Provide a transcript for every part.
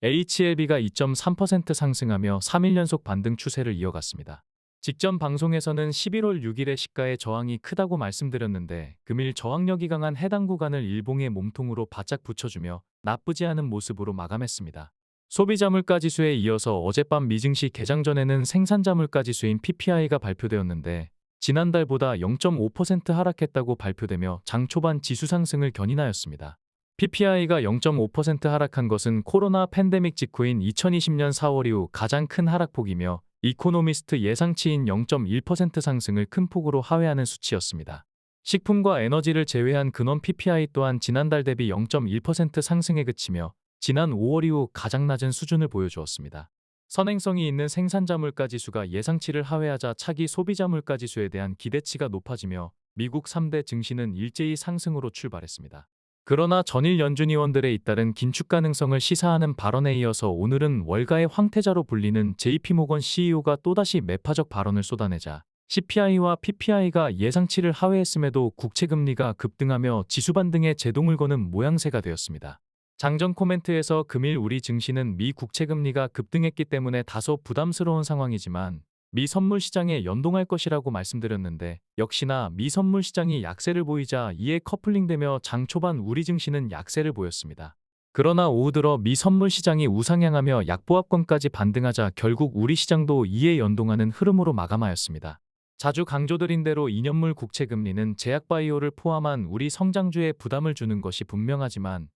HLB가 2.3% 상승하며 3일 연속 반등 추세를 이어갔습니다. 직전 방송에서는 11월 6일에 시가의 저항이 크다고 말씀드렸는데 금일 저항력이 강한 해당 구간을 일봉의 몸통으로 바짝 붙여주며 나쁘지 않은 모습으로 마감했습니다. 소비자 물가지수에 이어서 어젯밤 미증시 개장 전에는 생산자 물가지수인 PPI가 발표되었는데 지난달보다 0.5% 하락했다고 발표되며 장 초반 지수 상승을 견인하였습니다. PPI가 0.5% 하락한 것은 코로나 팬데믹 직후인 2020년 4월 이후 가장 큰 하락폭이며 이코노미스트 예상치인 0.1% 상승을 큰 폭으로 하회하는 수치였습니다. 식품과 에너지를 제외한 근원 PPI 또한 지난달 대비 0.1% 상승에 그치며 지난 5월 이후 가장 낮은 수준을 보여주었습니다. 선행성이 있는 생산자 물가지수가 예상치를 하회하자 차기 소비자 물가지수에 대한 기대치가 높아지며 미국 3대 증시는 일제히 상승으로 출발했습니다. 그러나 전일 연준 의원들의 잇따른 긴축 가능성을 시사하는 발언에 이어서 오늘은 월가의 황태자로 불리는 JP모건 CEO가 또다시 매파적 발언을 쏟아내자 CPI와 PPI가 예상치를 하회했음에도 국채금리가 급등하며 지수 반등에 제동을 거는 모양새가 되었습니다. 장전 코멘트에서 금일 우리 증시는 미 국채금리가 급등했기 때문에 다소 부담스러운 상황이지만 미 선물 시장에 연동할 것이라고 말씀드렸는데 역시나 미 선물 시장이 약세를 보이자 이에 커플링되며 장 초반 우리 증시는 약세를 보였습니다. 그러나 오후 들어 미 선물 시장이 우상향하며 약보합권까지 반등하자 결국 우리 시장도 이에 연동하는 흐름으로 마감하였습니다. 자주 강조드린 대로 2년물 국채금리는 제약바이오를 포함한 우리 성장주에 부담을 주는 것이 분명하지만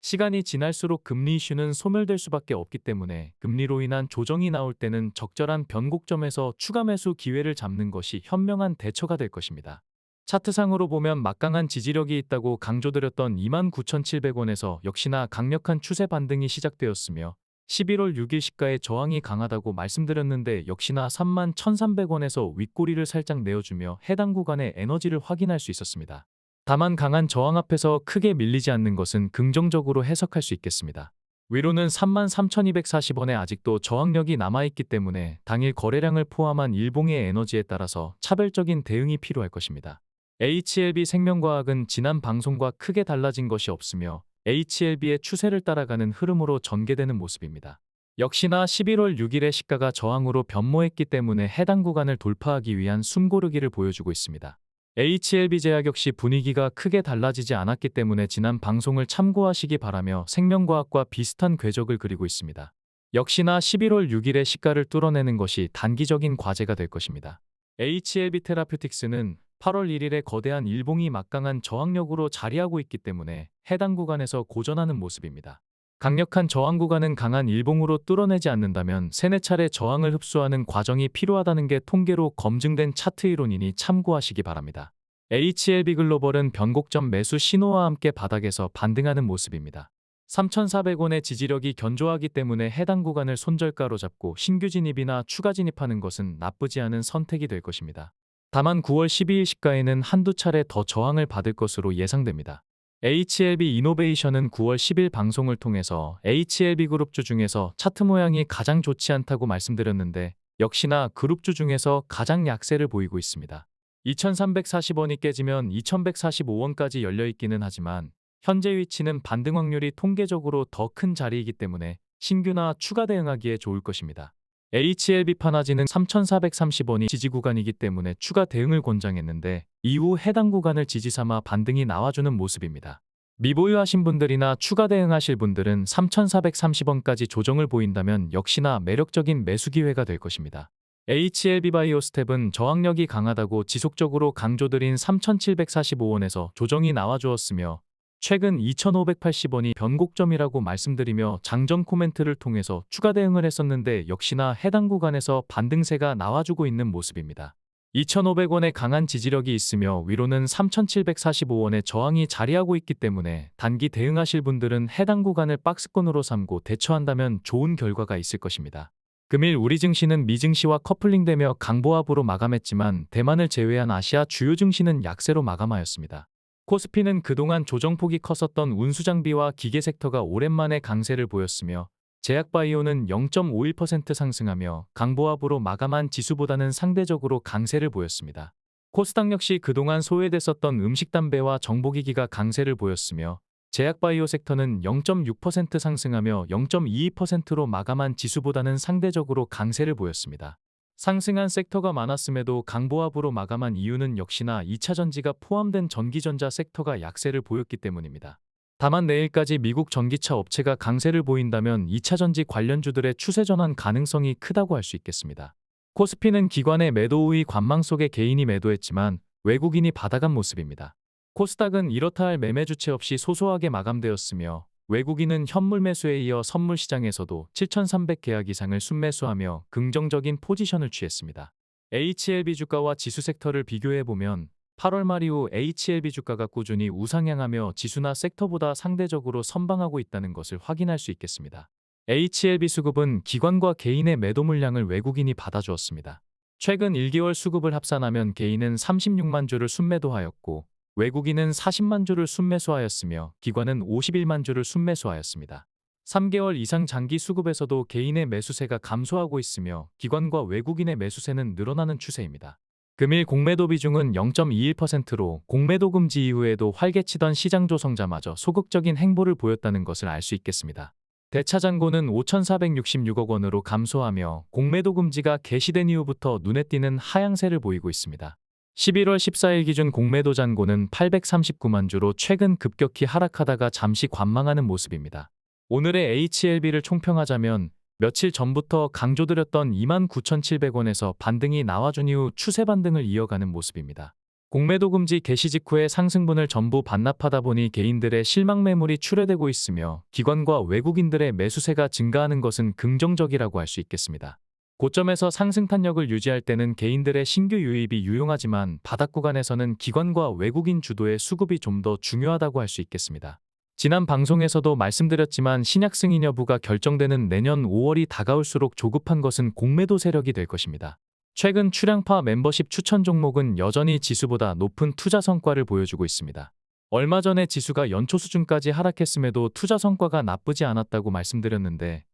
시간이 지날수록 금리 이슈는 소멸될 수밖에 없기 때문에 금리로 인한 조정이 나올 때는 적절한 변곡점에서 추가 매수 기회를 잡는 것이 현명한 대처가 될 것입니다. 차트상으로 보면 막강한 지지력이 있다고 강조드렸던 29,700원에서 역시나 강력한 추세 반등이 시작되었으며 11월 6일 시가의 저항이 강하다고 말씀드렸는데 역시나 31,300원에서 윗꼬리를 살짝 내어주며 해당 구간의 에너지를 확인할 수 있었습니다. 다만 강한 저항 앞에서 크게 밀리지 않는 것은 긍정적으로 해석할 수 있겠습니다. 위로는 33,240원에 아직도 저항력이 남아있기 때문에 당일 거래량을 포함한 일봉의 에너지에 따라서 차별적인 대응이 필요할 것입니다. HLB 생명과학은 지난 방송과 크게 달라진 것이 없으며 HLB의 추세를 따라가는 흐름으로 전개되는 모습입니다. 역시나 11월 6일의 시가가 저항으로 변모했기 때문에 해당 구간을 돌파하기 위한 숨고르기를 보여주고 있습니다. HLB제약 역시 분위기가 크게 달라지지 않았기 때문에 지난 방송을 참고하시기 바라며 생명과학과 비슷한 궤적을 그리고 있습니다. 역시나 11월 6일의 시가를 뚫어내는 것이 단기적인 과제가 될 것입니다. HLB 테라퓨틱스는 8월 1일에 거대한 일봉이 막강한 저항력으로 자리하고 있기 때문에 해당 구간에서 고전하는 모습입니다. 강력한 저항 구간은 강한 일봉으로 뚫어내지 않는다면 3-4차례 저항을 흡수하는 과정이 필요하다는 게 통계로 검증된 차트 이론이니 참고하시기 바랍니다. HLB 글로벌은 변곡점 매수 신호와 함께 바닥에서 반등하는 모습입니다. 3,400원의 지지력이 견조하기 때문에 해당 구간을 손절가로 잡고 신규 진입이나 추가 진입하는 것은 나쁘지 않은 선택이 될 것입니다. 다만 9월 12일 시가에는 한두 차례 더 저항을 받을 것으로 예상됩니다. HLB 이노베이션은 9월 10일 방송을 통해서 HLB 그룹주 중에서 차트 모양이 가장 좋지 않다고 말씀드렸는데 역시나 그룹주 중에서 가장 약세를 보이고 있습니다. 2,340원이 깨지면 2,145원까지 열려있기는 하지만 현재 위치는 반등 확률이 통계적으로 더 큰 자리이기 때문에 신규나 추가 대응하기에 좋을 것입니다. HLB 파나지는 3,430원이 지지 구간이기 때문에 추가 대응을 권장했는데 이후 해당 구간을 지지삼아 반등이 나와주는 모습입니다. 미보유하신 분들이나 추가 대응하실 분들은 3,430원까지 조정을 보인다면 역시나 매력적인 매수 기회가 될 것입니다. HLB 바이오스텝은 저항력이 강하다고 지속적으로 강조드린 3,745원에서 조정이 나와주었으며 최근 2,580원이 변곡점이라고 말씀드리며 장전 코멘트를 통해서 추가 대응을 했었는데 역시나 해당 구간에서 반등세가 나와주고 있는 모습입니다. 2,500원의 강한 지지력이 있으며 위로는 3,745원의 저항이 자리하고 있기 때문에 단기 대응하실 분들은 해당 구간을 박스권으로 삼고 대처한다면 좋은 결과가 있을 것입니다. 금일 우리 증시는 미 증시와 커플링되며 강보합으로 마감했지만 대만을 제외한 아시아 주요 증시는 약세로 마감하였습니다. 코스피는 그동안 조정폭이 컸었던 운수장비와 기계 섹터가 오랜만에 강세를 보였으며 제약바이오는 0.51% 상승하며 강보합으로 마감한 지수보다는 상대적으로 강세를 보였습니다. 코스닥 역시 그동안 소외됐었던 음식담배와 정보기기가 강세를 보였으며 제약바이오 섹터는 0.6% 상승하며 0.22%로 마감한 지수보다는 상대적으로 강세를 보였습니다. 상승한 섹터가 많았음에도 강보합으로 마감한 이유는 역시나 2차 전지가 포함된 전기전자 섹터가 약세를 보였기 때문입니다. 다만 내일까지 미국 전기차 업체가 강세를 보인다면 2차 전지 관련주들의 추세 전환 가능성이 크다고 할 수 있겠습니다. 코스피는 기관의 매도 우위 관망 속에 개인이 매도했지만 외국인이 받아간 모습입니다. 코스닥은 이렇다 할 매매 주체 없이 소소하게 마감되었으며 외국인은 현물 매수에 이어 선물 시장에서도 7,300 계약 이상을 순매수하며 긍정적인 포지션을 취했습니다. HLB 주가와 지수 섹터를 비교해보면 8월 말 이후 HLB 주가가 꾸준히 우상향하며 지수나 섹터보다 상대적으로 선방하고 있다는 것을 확인할 수 있겠습니다. HLB 수급은 기관과 개인의 매도 물량을 외국인이 받아주었습니다. 최근 1개월 수급을 합산하면 개인은 36만 주를 순매도하였고 외국인은 40만 주를 순매수하였으며 기관은 51만 주를 순매수하였습니다. 3개월 이상 장기 수급에서도 개인의 매수세가 감소하고 있으며 기관과 외국인의 매수세는 늘어나는 추세입니다. 금일 공매도 비중은 0.21%로 공매도 금지 이후에도 활개치던 시장 조성자마저 소극적인 행보를 보였다는 것을 알 수 있겠습니다. 대차잔고는 5,466억 원으로 감소하며 공매도 금지가 개시된 이후부터 눈에 띄는 하향세를 보이고 있습니다. 11월 14일 기준 공매도 잔고는 839만 주로 최근 급격히 하락하다가 잠시 관망하는 모습입니다. 오늘의 HLB를 총평하자면 며칠 전부터 강조드렸던 29,700원에서 반등이 나와준 이후 추세 반등을 이어가는 모습입니다. 공매도 금지 개시 직후에 상승분을 전부 반납하다 보니 개인들의 실망 매물이 출회되고 있으며 기관과 외국인들의 매수세가 증가하는 것은 긍정적이라고 할 수 있겠습니다. 고점에서 상승 탄력을 유지할 때는 개인들의 신규 유입이 유용하지만 바닥 구간에서는 기관과 외국인 주도의 수급이 좀 더 중요하다고 할 수 있겠습니다. 지난 방송에서도 말씀드렸지만 신약 승인 여부가 결정되는 내년 5월이 다가올수록 조급한 것은 공매도 세력이 될 것입니다. 최근 출량파 멤버십 추천 종목은 여전히 지수보다 높은 투자 성과를 보여주고 있습니다. 얼마 전에 지수가 연초 수준까지 하락했음에도 투자 성과가 나쁘지 않았다고 말씀드렸는데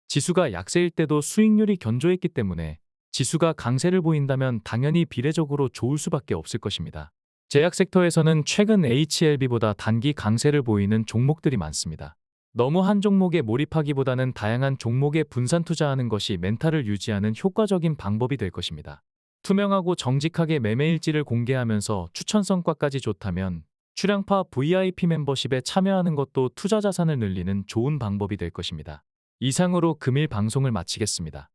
지수가 약세일 때도 수익률이 견조했기 때문에 지수가 강세를 보인다면 당연히 비례적으로 좋을 수밖에 없을 것입니다. 제약 섹터에서는 최근 HLB보다 단기 강세를 보이는 종목들이 많습니다. 너무 한 종목에 몰입하기보다는 다양한 종목에 분산 투자하는 것이 멘탈을 유지하는 효과적인 방법이 될 것입니다. 투명하고 정직하게 매매 일지를 공개하면서 추천 성과까지 좋다면 출량파 VIP 멤버십에 참여하는 것도 투자 자산을 늘리는 좋은 방법이 될 것입니다. 이상으로 금일 방송을 마치겠습니다.